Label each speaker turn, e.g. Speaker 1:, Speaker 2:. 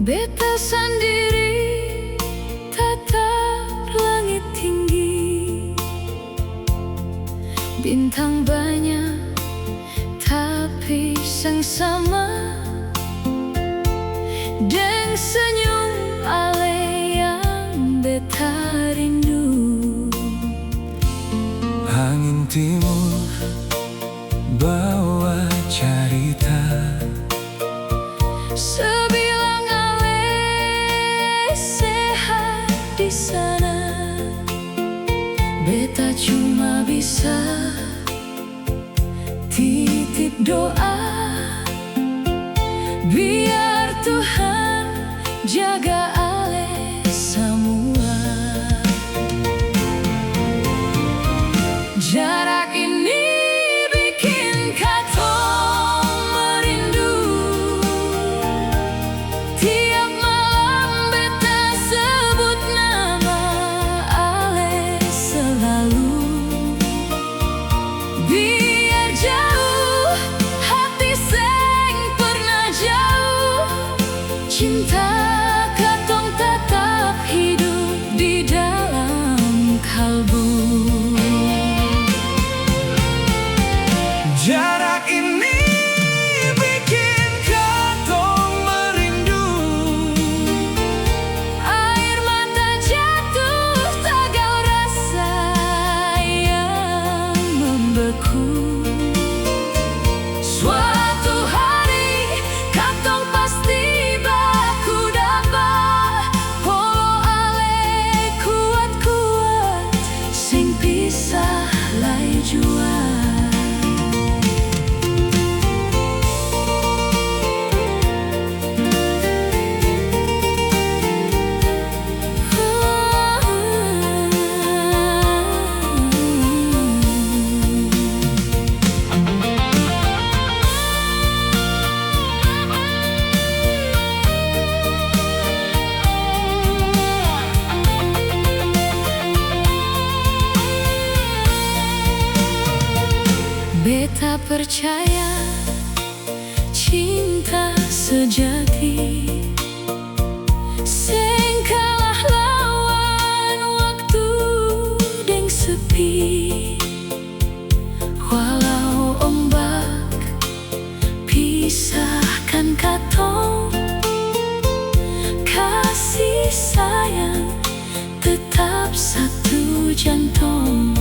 Speaker 1: Beta sendiri tatap langit tinggi, bintang banyak tapi sama, deng senyum ale yang beta rindu.
Speaker 2: Angin timur bawa cerita,
Speaker 1: sebilang ale sehat di sana. Beta cuma bisa titip doa, biar Tuhan jaga ale semua. Jarak ini bikin katong merindu. Tiap malam beta sebut nama ale selalu, biar jauh hati seng pernah jauh. Cinta katong tetap hidup di dalam kalbu.
Speaker 2: jarak ini bikin katong merindu.
Speaker 1: Air mata jatuh tagal rasa yang membeku. Suatu hari katong pasti baku dapat, polo ale kuat-kuat sing pisah lai jua. Beta percaya cinta sejati sing kalah lawan waktu deng sepi. Walau ombak pisahkan katong, kasih sayang tetap satu jantung.